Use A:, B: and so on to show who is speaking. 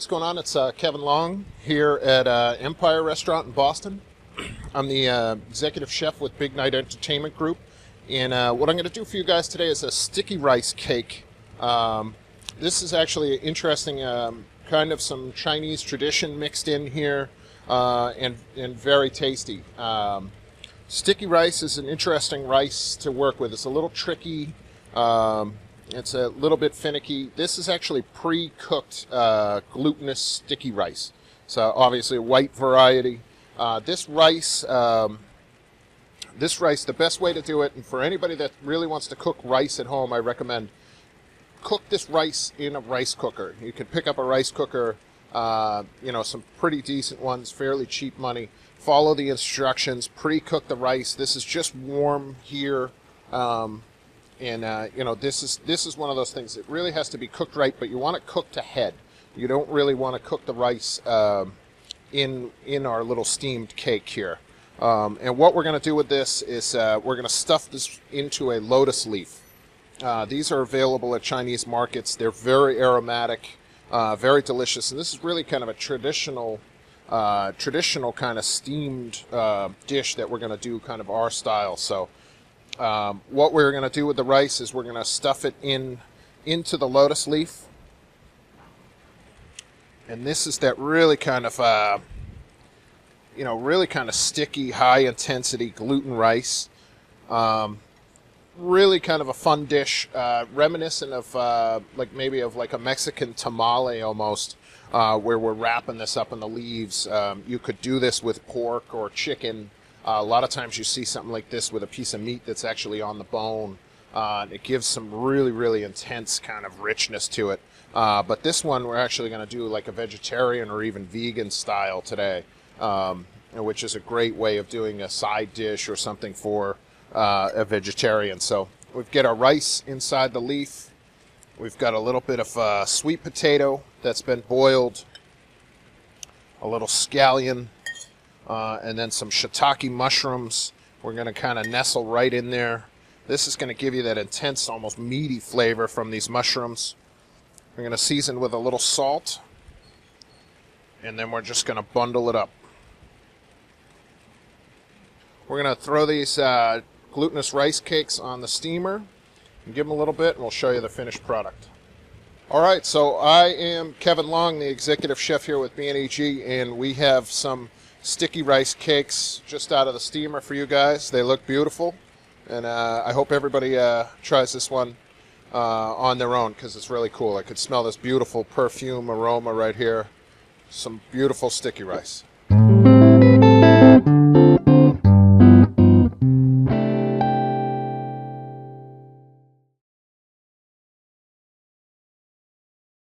A: what's going on? It's Kevin Long here at Empire Restaurant in Boston. I'm the executive chef with Big Night Entertainment Group, and what I'm going to do for you guys today is a sticky rice cake. This is actually interesting, kind of some Chinese tradition mixed in here, and very tasty. Sticky rice is an interesting rice to work with. It's a little tricky. It's a little bit finicky. This is actually pre-cooked glutinous sticky rice. So obviously a white variety. This rice, the best way to do it, and for anybody that really wants to cook rice at home, I recommend cook this rice in a rice cooker. You can pick up a rice cooker, some pretty decent ones, fairly cheap money. Follow the instructions, pre-cook the rice. This is just warm here. This is one of those things that really has to be cooked right, but you want it cooked ahead. You don't really want to cook the rice in our little steamed cake here. And what we're going to do with this is we're going to stuff this into a lotus leaf. These are available at Chinese markets. They're very aromatic, very delicious, and this is really kind of a traditional kind of steamed dish that we're going to do kind of our style. So what we're going to do with the rice is we're going to stuff it into the lotus leaf. And this is that really kind of, really kind of sticky, high-intensity gluten rice. Really kind of a fun dish, reminiscent of maybe a Mexican tamale almost, where we're wrapping this up in the leaves. You could do this with pork or chicken. A lot of times you see something like this with a piece of meat that's actually on the bone. It gives some really, really intense kind of richness to it. But this one we're actually going to do like a vegetarian or even vegan style today, which is a great way of doing a side dish or something for a vegetarian. So we've got our rice inside the leaf. We've got a little bit of sweet potato that's been boiled, a little scallion, and then some shiitake mushrooms. We're going to kind of nestle right in there. This is going to give you that intense, almost meaty flavor from these mushrooms. We're going to season with a little salt, and then we're just going to bundle it up. We're going to throw these glutinous rice cakes on the steamer and give them a little bit, and we'll show you the finished product. All right, so I am Kevin Long, the executive chef here with BNEG, and we have some sticky rice cakes just out of the steamer for you guys. They look beautiful, and I hope everybody tries this one on their own because it's really cool. I could smell this beautiful perfume aroma right here. Some beautiful sticky rice.